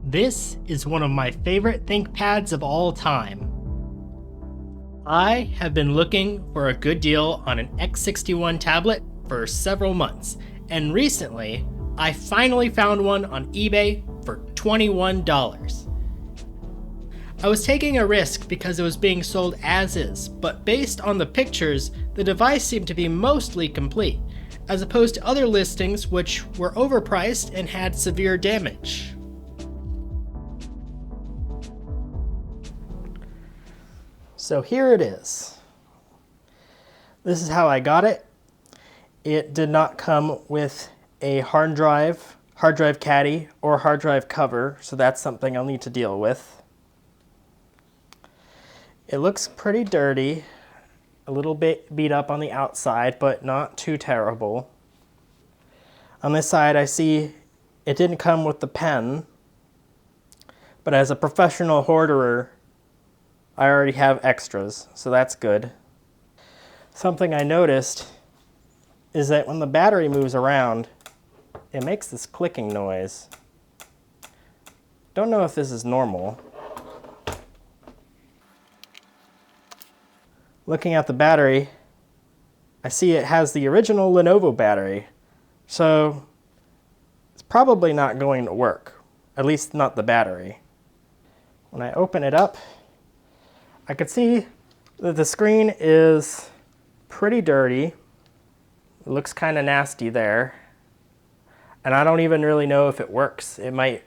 This is one of my favorite ThinkPads of all time. I have been looking for a good deal on an X61 tablet for several months, and recently I finally found one on eBay for $21. I was taking a risk because it was being sold as is, but based on the pictures, the device seemed to be mostly complete, as opposed to other listings which were overpriced and had severe damage. So here it is. This is how I got it. It did not come with a hard drive caddy, or hard drive cover, so that's something I'll need to deal with. It looks pretty dirty, a little bit beat up on the outside, but not too terrible. On this side I see it didn't come with the pen, but as a professional hoarder, I already have extras, so that's good. Something I noticed is that when the battery moves around, it makes this clicking noise. Don't know if this is normal. Looking at the battery, I see it has the original Lenovo battery, so it's probably not going to work, at least not the battery. When I open it up, I could see that the screen is pretty dirty. It looks kind of nasty there. And I don't even really know if it works. I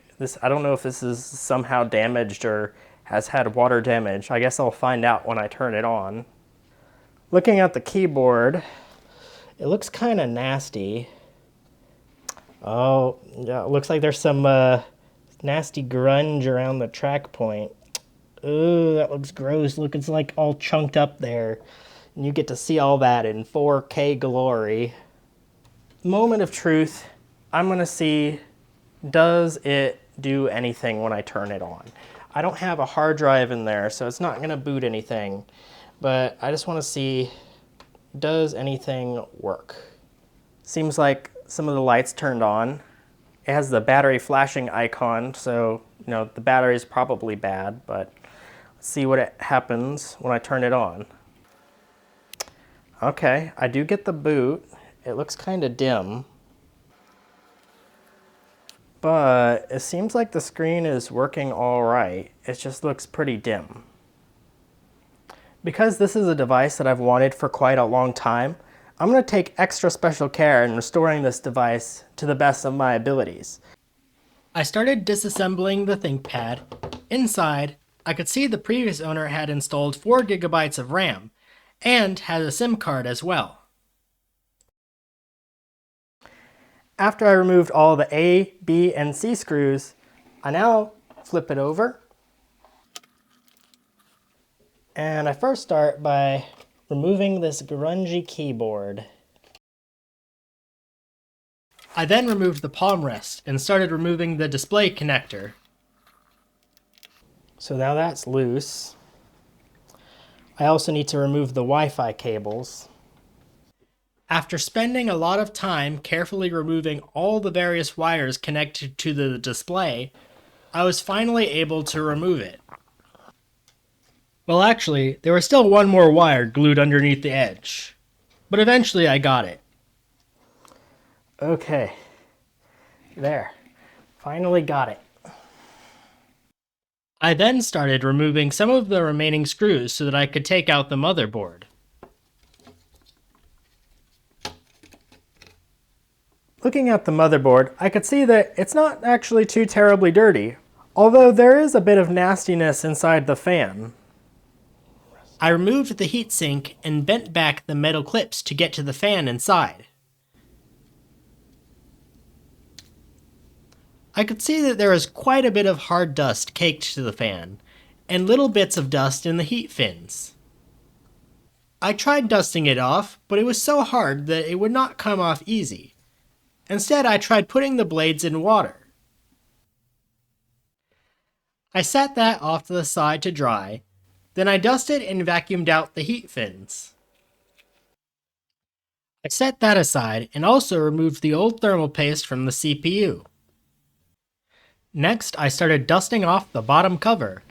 don't know if this is somehow damaged or has had water damage. I guess I'll find out when I turn it on. Looking at the keyboard, it looks kind of nasty. Oh, yeah, it looks like there's some nasty grunge around the track point. Ooh, that looks gross. Look, it's like all chunked up there. And you get to see all that in 4K glory. Moment of truth. I'm gonna see, does it do anything when I turn it on? I don't have a hard drive in there, so it's not gonna boot anything. But I just wanna see, does anything work? Seems like some of the lights turned on. It has the battery flashing icon, so the battery is probably bad, but let's see what happens when I turn it on. Okay, I do get the boot. It looks kind of dim, but it seems like the screen is working all right. It just looks pretty dim. Because this is a device that I've wanted for quite a long time, I'm going to take extra special care in restoring this device to the best of my abilities. I started disassembling the ThinkPad. Inside, I could see the previous owner had installed 4 GB of RAM and had a SIM card as well. After I removed all the A, B, and C screws, I now flip it over. And I first start by removing this grungy keyboard. I then removed the palm rest and started removing the display connector. So now that's loose. I also need to remove the Wi-Fi cables. After spending a lot of time carefully removing all the various wires connected to the display, I was finally able to remove it. Well, actually, there was still one more wire glued underneath the edge, but eventually I got it. Okay, there, finally got it. I then started removing some of the remaining screws so that I could take out the motherboard. Looking at the motherboard, I could see that it's not actually too terribly dirty, although there is a bit of nastiness inside the fan. I removed the heatsink and bent back the metal clips to get to the fan inside. I could see that there was quite a bit of hard dust caked to the fan, and little bits of dust in the heat fins. I tried dusting it off, but it was so hard that it would not come off easy. Instead, I tried putting the blades in water. I set that off to the side to dry. Then I dusted and vacuumed out the heat fins. I set that aside and also removed the old thermal paste from the CPU. Next, I started dusting off the bottom cover.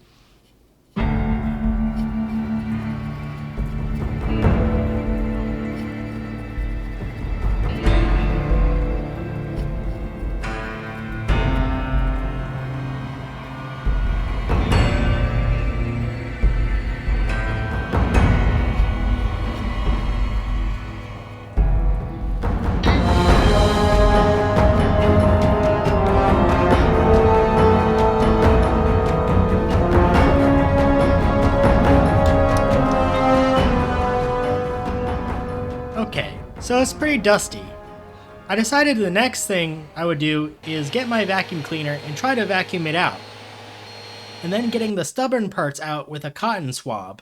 Okay, so it's pretty dusty. I decided the next thing I would do is get my vacuum cleaner and try to vacuum it out, and then getting the stubborn parts out with a cotton swab.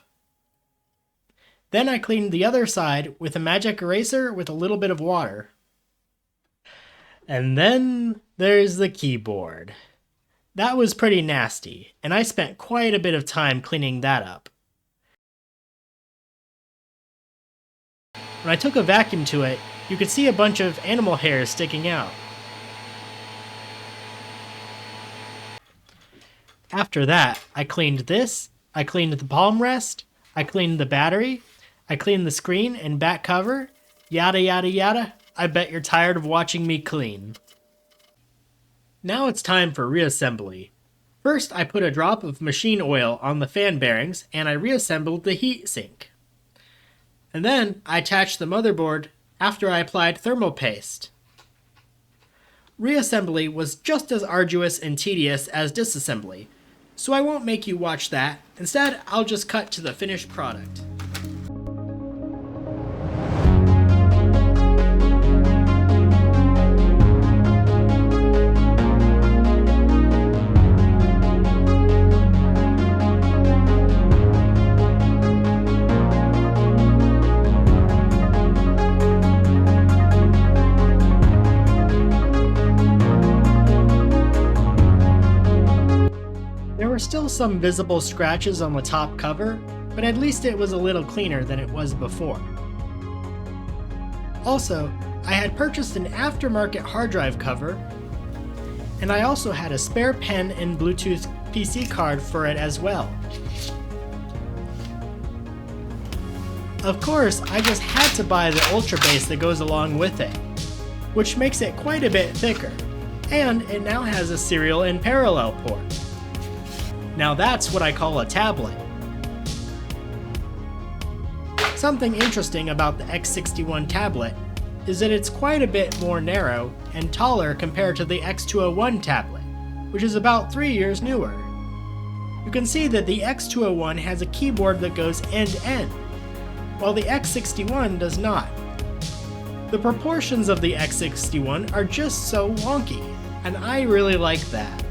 Then I cleaned the other side with a magic eraser with a little bit of water. And then there's the keyboard. That was pretty nasty, and I spent quite a bit of time cleaning that up. When I took a vacuum to it, you could see a bunch of animal hairs sticking out. After that, I cleaned this, I cleaned the palm rest, I cleaned the battery, I cleaned the screen and back cover, yada yada yada. I bet you're tired of watching me clean. Now it's time for reassembly. First, I put a drop of machine oil on the fan bearings and I reassembled the heat sink. And then I attached the motherboard after I applied thermal paste. Reassembly was just as arduous and tedious as disassembly, so I won't make you watch that. Instead, I'll just cut to the finished product. There were still some visible scratches on the top cover, but at least it was a little cleaner than it was before. Also, I had purchased an aftermarket hard drive cover, and I also had a spare pen and Bluetooth PC card for it as well. Of course, I just had to buy the Ultra base that goes along with it, which makes it quite a bit thicker, and it now has a serial and parallel port. Now that's what I call a tablet. Something interesting about the X61 tablet is that it's quite a bit more narrow and taller compared to the X201 tablet, which is about 3 years newer. You can see that the X201 has a keyboard that goes end to end, while the X61 does not. The proportions of the X61 are just so wonky, and I really like that.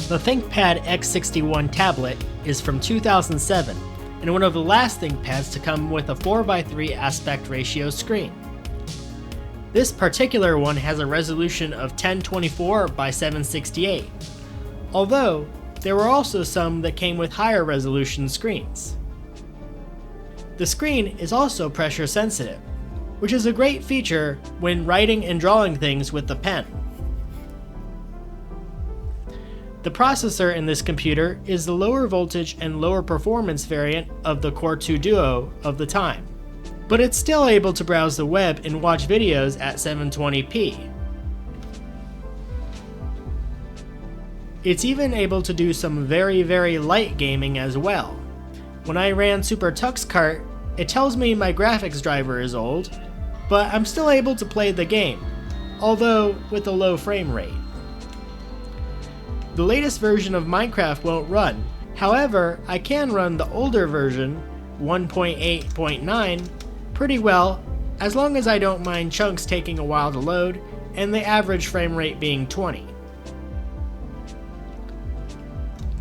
The Thinkpad X61 tablet is from 2007 and one of the last ThinkPads to come with a 4:3 aspect ratio screen. This particular one has a resolution of 1024 by 768, although there were also some that came with higher resolution screens. The screen is also pressure sensitive, which is a great feature when writing and drawing things with the pen. The processor in this computer is the lower voltage and lower performance variant of the Core 2 Duo of the time, but it's still able to browse the web and watch videos at 720p. It's even able to do some very light gaming as well. When I ran Super Tux Kart, it tells me my graphics driver is old, but I'm still able to play the game, although with a low frame rate. The latest version of Minecraft won't run, however, I can run the older version, 1.8.9, pretty well, as long as I don't mind chunks taking a while to load, and the average frame rate being 20.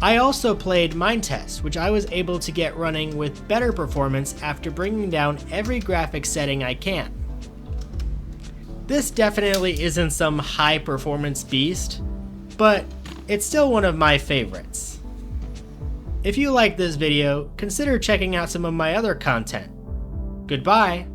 I also played Mindtest, which I was able to get running with better performance after bringing down every graphics setting I can. This definitely isn't some high performance beast, but it's still one of my favorites. If you like this video, consider checking out some of my other content. Goodbye!